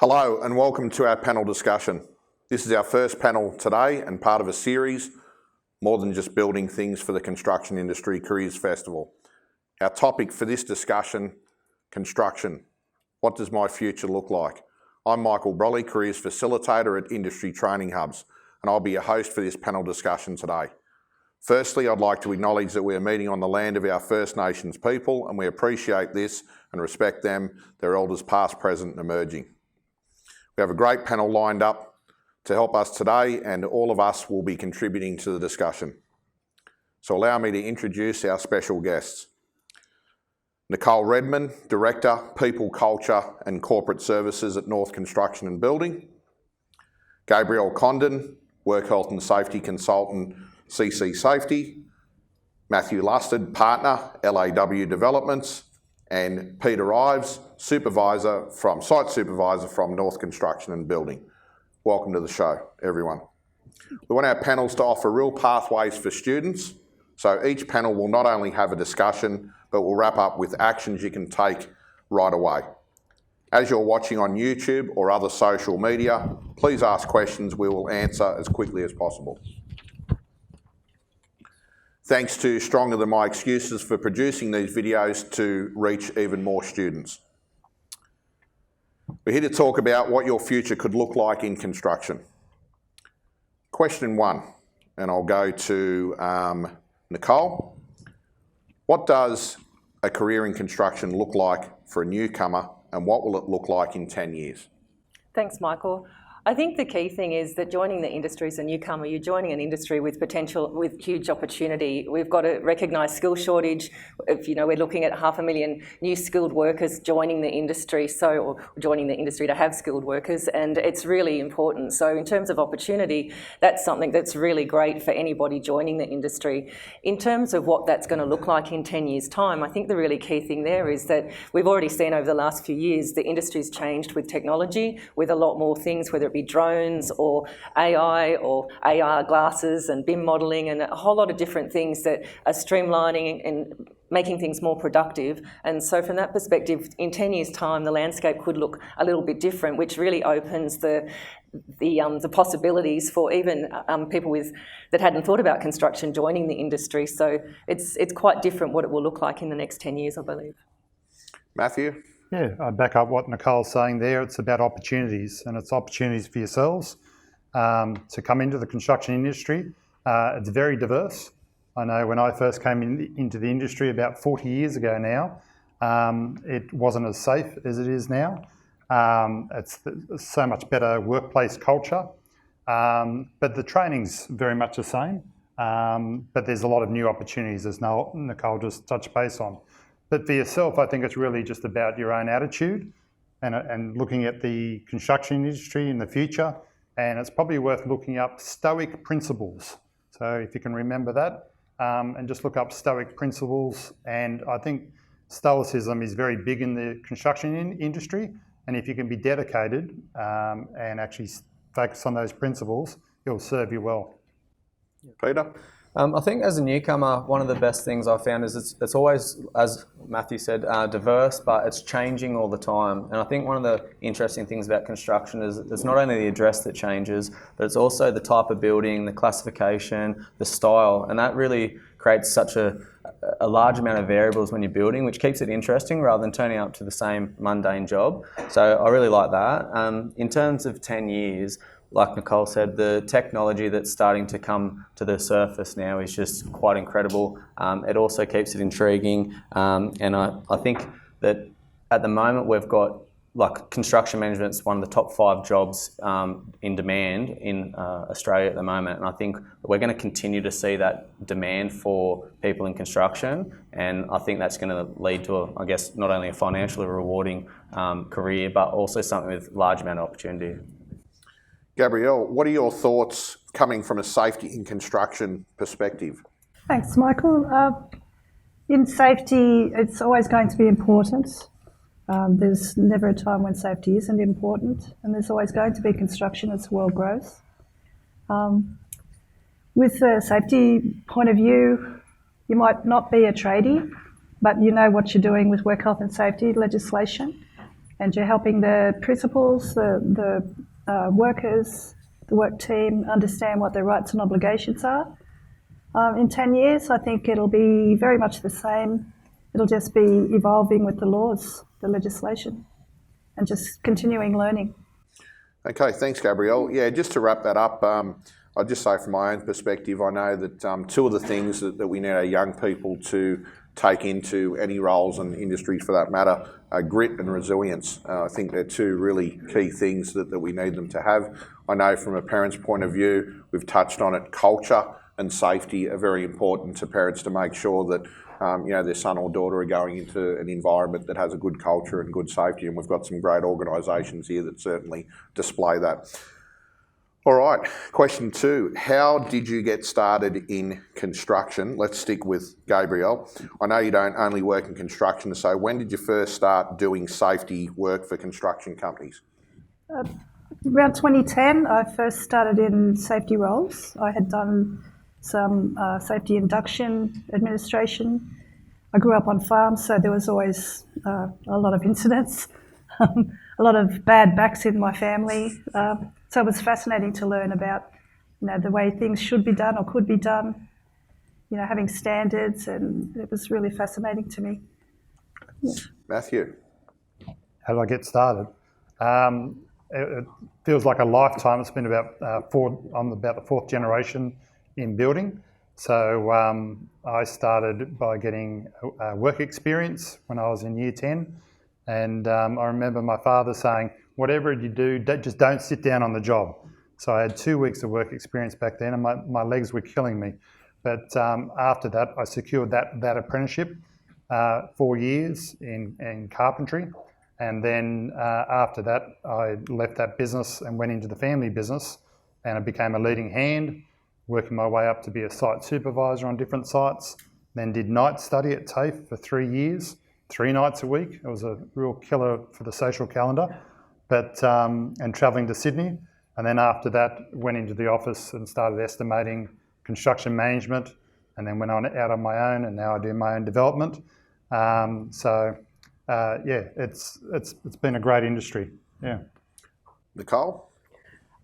Hello and welcome to our panel discussion. This is our first panel today and part of a series, More Than Just Building Things for the Construction Industry Careers Festival. Our topic for this discussion, construction. What does my future look like? I'm Michael Brolly, Careers Facilitator at Industry Training Hubs, and I'll be your host for this panel discussion today. Firstly, I'd like to acknowledge that we are meeting on the land of our First Nations people, and we appreciate this and respect them, their elders past, present and emerging. We have a great panel lined up to help us today, and all of us will be contributing to the discussion. So allow me to introduce our special guests. Nicole Redmond, Director, People, Culture and Corporate Services at North Construction and Building. Gabrielle Condon, Work Health and Safety Consultant, CC Safety. Mathew, Partner, LAW Developments. And Peter Ives, Site Supervisor from North Construction and Building. Welcome to the show, everyone. We want our panels to offer real pathways for students, so each panel will not only have a discussion, but will wrap up with actions you can take right away. As you're watching on YouTube or other social media, please ask questions we will answer as quickly as possible. Thanks to Stronger Than My Excuses for producing these videos to reach even more students. We're here to talk about what your future could look like in construction. Question one, and I'll go to Nicole. What does a career in construction look like for a newcomer, and what will it look like in 10 years? Thanks, Michael. I think the key thing is that joining the industry as a newcomer, you're joining an industry with potential, with huge opportunity. We've got a recognised skill shortage. We're looking at 500,000 new skilled workers joining the industry, or joining the industry to have skilled workers, and it's really important. So in terms of opportunity, that's something that's really great for anybody joining the industry. In terms of what that's going to look like in 10 years' time, I think the really key thing there is that we've already seen over the last few years the industry's changed with technology, with a lot more things, whether it be drones or AI or AR glasses and BIM modelling and a whole lot of different things that are streamlining and making things more productive. And so from that perspective, in 10 years' time, the landscape could look a little bit different, which really opens the possibilities for even people that hadn't thought about construction joining the industry. So it's quite different what it will look like in the next 10 years, I believe. Mathew? Yeah, I back up what Nicole's saying there. It's about opportunities, and it's opportunities for yourselves to come into the construction industry. It's very diverse. I know when I first came into the industry about 40 years ago now, it wasn't as safe as it is now. It's so much better workplace culture, but the training's very much the same. But there's a lot of new opportunities, as Nicole just touched base on. But for yourself, I think it's really just about your own attitude and looking at the construction industry in the future. And it's probably worth looking up Stoic principles. So if you can remember that, and just look up Stoic principles. And I think Stoicism is very big in the construction industry. And if you can be dedicated and actually focus on those principles, it'll serve you well. Peter? I think as a newcomer, one of the best things I've found is it's always, as Mathew said, diverse, but it's changing all the time. And I think one of the interesting things about construction is it's not only the address that changes, but it's also the type of building, the classification, the style, and that really creates such a large amount of variables when you're building, which keeps it interesting rather than turning up to the same mundane job. So I really like that. In terms of 10 years, like Nicole said, the technology that's starting to come to the surface now is just quite incredible. It also keeps it intriguing. And I think that at the moment we've got, like, construction management's one of the top 5 jobs in demand in Australia at the moment. And I think we're going to continue to see that demand for people in construction. And I think that's going to lead to, I guess, not only a financially rewarding career, but also something with large amount of opportunity. Gabrielle, what are your thoughts coming from a safety in construction perspective? Thanks, Michael. In safety, it's always going to be important. There's never a time when safety isn't important, and there's always going to be construction as the world grows. With a safety point of view, you might not be a tradie, but you know what you're doing with work health and safety legislation. and you're helping the principals, the workers, the work team understand what their rights and obligations are. In 10 years, I think it'll be very much the same. It'll just be evolving with the laws, the legislation, and just continuing learning. Okay, thanks, Gabrielle. Yeah, just to wrap that up, I'll just say from my own perspective, I know that two of the things that we need our young people to take into any roles and industries for that matter are grit and resilience. I think they're two really key things that we need them to have. I know from a parent's point of view, we've touched on it, culture and safety are very important to parents to make sure that their son or daughter are going into an environment that has a good culture and good safety, and we've got some great organisations here that certainly display that. All right, question 2. How did you get started in construction? Let's stick with Gabrielle. I know you don't only work in construction, so when did you first start doing safety work for construction companies? Around 2010, I first started in safety roles. I had done some safety induction administration. I grew up on farms, so there was always a lot of incidents, a lot of bad backs in my family. So it was fascinating to learn about, the way things should be done or could be done, having standards, and it was really fascinating to me. Yeah. Mathew? How did I get started? It feels like a lifetime. It's been about I'm about the 4th generation in building. So I started by getting work experience when I was in year 10. And I remember my father saying, whatever you do, just don't sit down on the job. So I had 2 weeks of work experience back then, and my legs were killing me. But after that, I secured that apprenticeship, 4 years in carpentry. And then after that, I left that business and went into the family business, and I became a leading hand, working my way up to be a site supervisor on different sites. Then did night study at TAFE for 3 years, 3 nights a week. It was a real killer for the social calendar, but and travelling to Sydney. And then after that, went into the office and started estimating, construction management, and then went out on my own, and now I do my own development. It's been a great industry. Yeah. Nicole?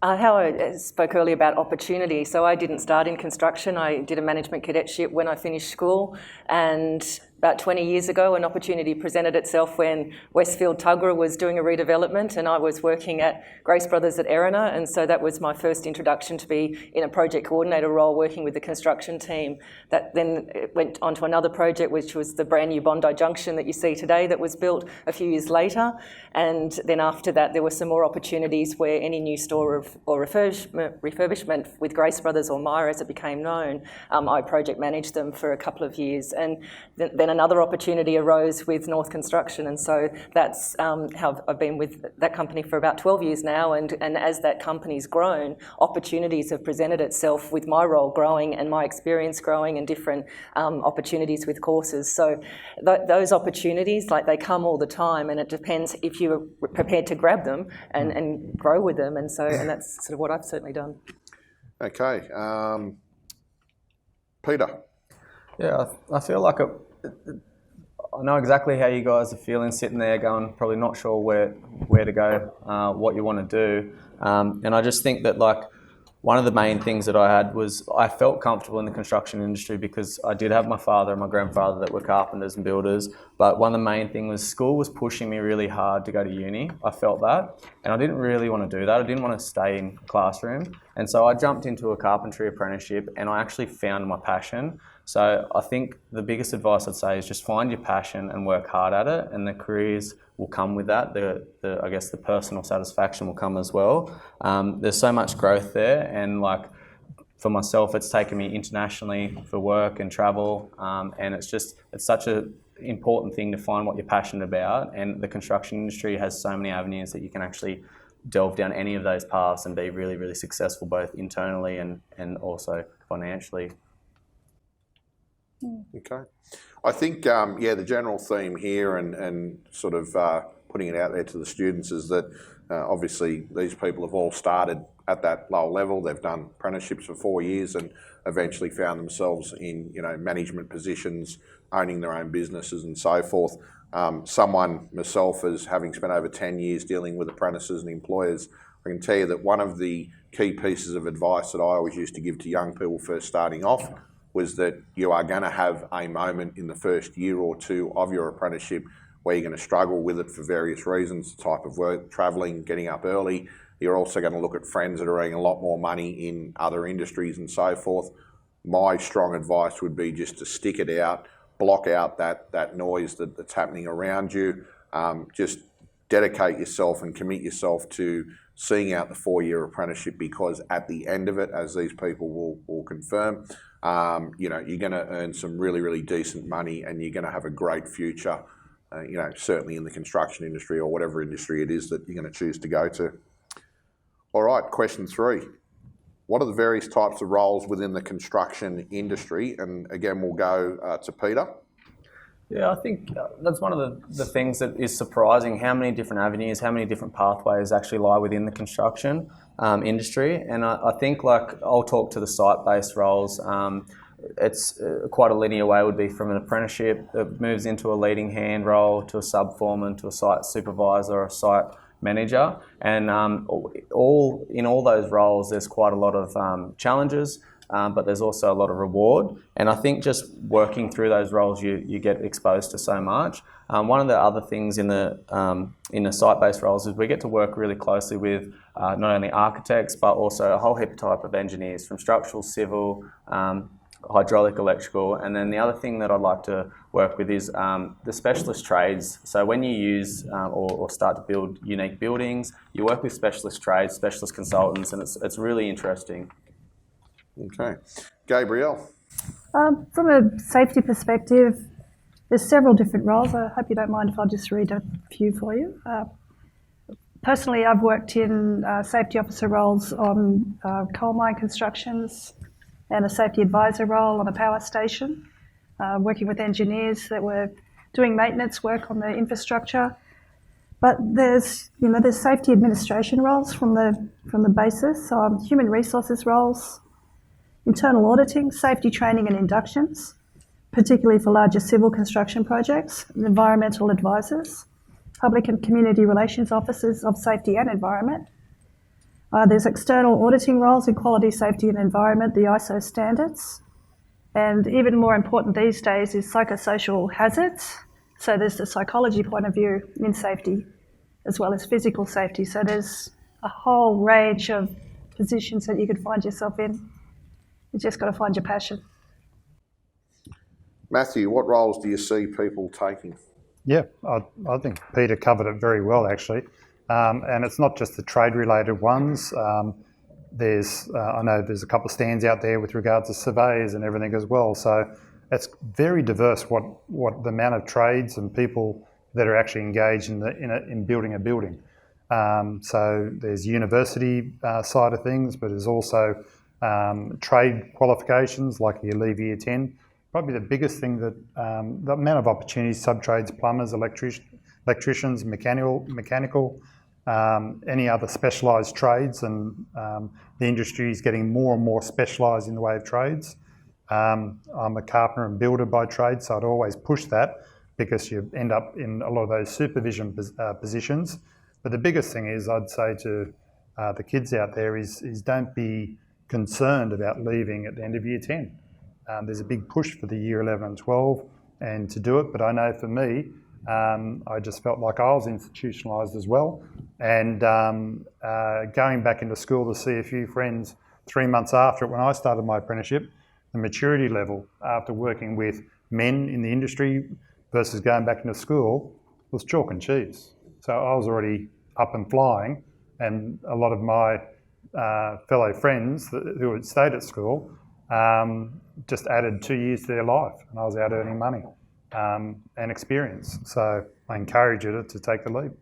How I spoke earlier about opportunity. So I didn't start in construction. I did a management cadetship when I finished school, and about 20 years ago, an opportunity presented itself when Westfield Tuggerah was doing a redevelopment, and I was working at Grace Brothers at Erina, and so that was my first introduction to be in a project coordinator role working with the construction team. That then went on to another project, which was the brand new Bondi Junction that you see today that was built a few years later, and then after that there were some more opportunities where any new store or refurbishment with Grace Brothers or Myer as it became known, I project managed them for a couple of years, and then another opportunity arose with North Construction, and so that's how I've been with that company for about 12 years now, and as that company's grown, opportunities have presented itself with my role growing and my experience growing and different opportunities with courses. So those opportunities, they come all the time, and it depends if you're prepared to grab them and grow with them, and that's sort of what I've certainly done. Okay. Peter? Yeah, I feel like I know exactly how you guys are feeling, sitting there going, probably not sure where to go, what you want to do. And I just think that one of the main things that I had was I felt comfortable in the construction industry because I did have my father and my grandfather that were carpenters and builders. But one of the main things was school was pushing me really hard to go to uni. I felt that. And I didn't really want to do that. I didn't want to stay in classroom. And so I jumped into a carpentry apprenticeship, and I actually found my passion. So I think the biggest advice I'd say is just find your passion and work hard at it, and the careers will come with that. I guess the personal satisfaction will come as well. There's so much growth there, and for myself, it's taken me internationally for work and travel, and it's such an important thing to find what you're passionate about. And the construction industry has so many avenues that you can actually delve down any of those paths and be really, really successful, both internally and also financially. Okay. I think, the general theme here and sort of putting it out there to the students is that obviously these people have all started at that lower level. They've done apprenticeships for 4 years and eventually found themselves in, you know, management positions, owning their own businesses and so forth. Someone, myself, as having spent over 10 years dealing with apprentices and employers, I can tell you that one of the key pieces of advice that I always used to give to young people first starting off was that you are going to have a moment in the first year or two of your apprenticeship where you're going to struggle with it for various reasons, the type of work, travelling, getting up early. You're also going to look at friends that are earning a lot more money in other industries and so forth. My strong advice would be just to stick it out, block out that noise that's happening around you. Just dedicate yourself and commit yourself to seeing out the 4-year apprenticeship, because at the end of it, as these people will confirm, you know, you're going to earn some really, really decent money and you're going to have a great future, you know, certainly in the construction industry or whatever industry it is that you're going to choose to go to. All right, question 3. What are the various types of roles within the construction industry? And again, we'll go to Peter. Yeah, I think that's one of the things that is surprising, how many different avenues, how many different pathways actually lie within the construction industry. And I think, like, I'll talk to the site-based roles. It's quite a linear way would be from an apprenticeship that moves into a leading hand role to a sub-foreman to a site supervisor or a site manager. And all in all those roles, there's quite a lot of challenges, but there's also a lot of reward. And I think just working through those roles, you get exposed to so much. One of the other things in the site-based roles is we get to work really closely with not only architects, but also a whole heap type of engineers, from structural, civil, hydraulic, electrical. And then the other thing that I'd like to work with is the specialist trades. So when you use or start to build unique buildings, you work with specialist trades, specialist consultants, and it's really interesting. Okay. Gabrielle. From a safety perspective, there's several different roles. I hope you don't mind if I just read a few for you. Personally, I've worked in safety officer roles on coal mine constructions and a safety advisor role on a power station, working with engineers that were doing maintenance work on the infrastructure. But there's safety administration roles from the basis, human resources roles, internal auditing, safety training and inductions, particularly for larger civil construction projects, environmental advisors, public and community relations officers of safety and environment. There's external auditing roles in quality, safety and environment, the ISO standards. And even more important these days is psychosocial hazards. So there's the psychology point of view in safety, as well as physical safety. So there's a whole range of positions that you could find yourself in. You just got to find your passion. Mathew, what roles do you see people taking? Yeah, I think Peter covered it very well, actually. And it's not just the trade-related ones. I know there's a couple of stands out there with regards to surveyors and everything as well. So it's very diverse what the amount of trades and people that are actually engaged in building a building. So there's university side of things, but there's also trade qualifications, like you leave year 10. Probably the biggest thing that the amount of opportunities, sub-trades, plumbers, electricians, mechanical, any other specialised trades, and the industry is getting more and more specialised in the way of trades. I'm a carpenter and builder by trade, so I'd always push that, because you end up in a lot of those supervision positions. But the biggest thing is, I'd say to the kids out there is don't be concerned about leaving at the end of year 10. There's a big push for the year 11 and 12 and to do it, but I know for me, I just felt like I was institutionalised as well. And going back into school to see a few friends 3 months after it, when I started my apprenticeship, the maturity level after working with men in the industry versus going back into school was chalk and cheese. So I was already up and flying, and a lot of my fellow friends who had stayed at school just added 2 years to their life, and I was out earning money and experience. So I encourage you to take the leap.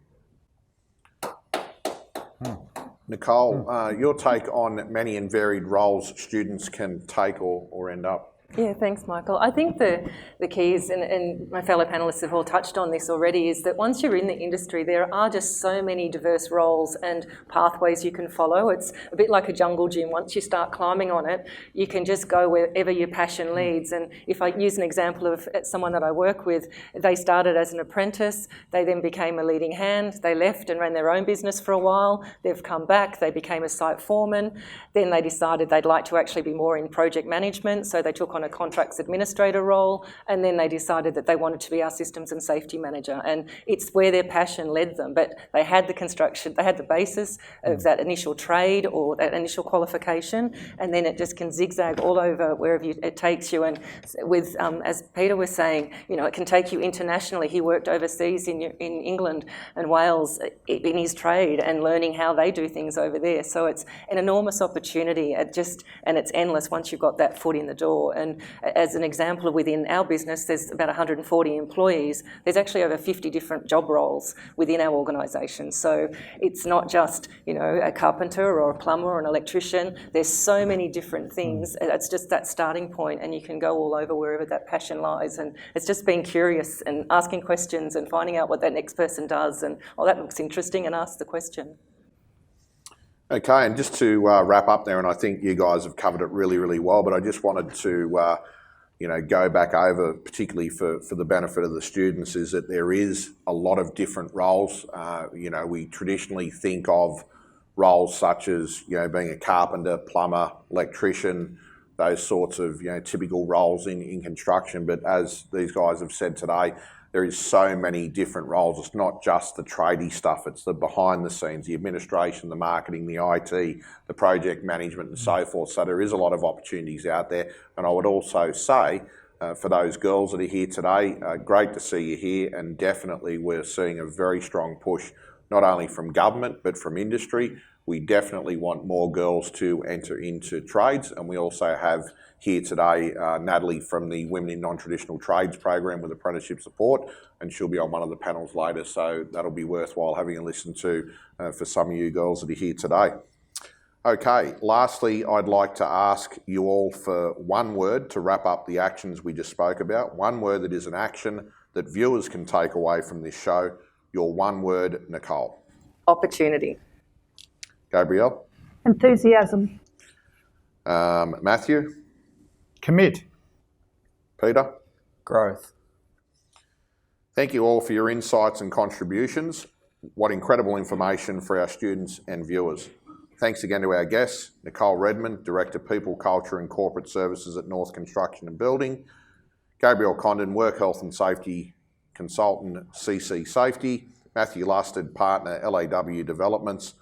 Nicole, your take on many and varied roles students can take or end up? Yeah, thanks, Michael. I think the key is, and my fellow panellists have all touched on this already, is that once you're in the industry, there are just so many diverse roles and pathways you can follow. It's a bit like a jungle gym. Once you start climbing on it, you can just go wherever your passion leads. And if I use an example of someone that I work with, they started as an apprentice, they then became a leading hand, they left and ran their own business for a while, they've come back, they became a site foreman, then they decided they'd like to actually be more in project management, so they took on a contracts administrator role, and then they decided that they wanted to be our systems and safety manager. And it's where their passion led them, but they had the construction, they had the basis of that initial trade or that initial qualification, and then it just can zigzag all over wherever it takes you. And with, as Peter was saying, you know, it can take you internationally. He worked overseas in England and Wales in his trade and learning how they do things over there. So it's an enormous opportunity, and it's endless once you've got that foot in the door. And as an example, within our business, there's about 140 employees. There's actually over 50 different job roles within our organisation. So it's not just, you know, a carpenter or a plumber or an electrician. There's so many different things. It's just that starting point, and you can go all over wherever that passion lies. And it's just being curious and asking questions and finding out what that next person does. And, oh, that looks interesting, and ask the question. Okay, and just to wrap up there, and I think you guys have covered it really, really well, but I just wanted to, go back over, particularly for the benefit of the students, is that there is a lot of different roles. We traditionally think of roles such as, being a carpenter, plumber, electrician, those sorts of, typical roles in construction. But as these guys have said today, there is so many different roles. It's not just the tradie stuff, it's the behind the scenes, the administration, the marketing, the IT, the project management and so forth. So there is a lot of opportunities out there. And I would also say, for those girls that are here today, great to see you here, and definitely we're seeing a very strong push, not only from government, but from industry. We definitely want more girls to enter into trades, and we also have here today Natalie from the Women in Non-Traditional Trades program with apprenticeship support, and she'll be on one of the panels later, so that'll be worthwhile having a listen to for some of you girls that are here today. Okay, lastly, I'd like to ask you all for one word to wrap up the actions we just spoke about, one word that is an action that viewers can take away from this show. Your one word, Nicole. Opportunity. Gabrielle. Enthusiasm. Mathew. Commit. Peter. Growth. Thank you all for your insights and contributions. What incredible information for our students and viewers. Thanks again to our guests, Nicole Redmond, Director People, Culture and Corporate Services at North Construction and Building, Gabrielle Condon, Work Health and Safety Consultant, CC Safety, Mathew Lusted, Partner, LAW Developments,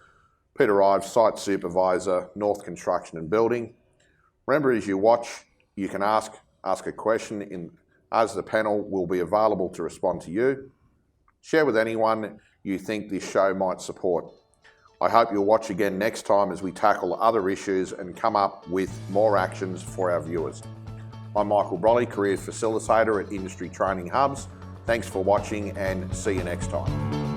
Peter Ives, Site Supervisor, North Construction and Building. Remember, as you watch, you can ask a question as the panel will be available to respond to you. Share with anyone you think this show might support. I hope you'll watch again next time as we tackle other issues and come up with more actions for our viewers. I'm Michael Brolly, Career Facilitator at Industry Training Hubs. Thanks for watching and see you next time.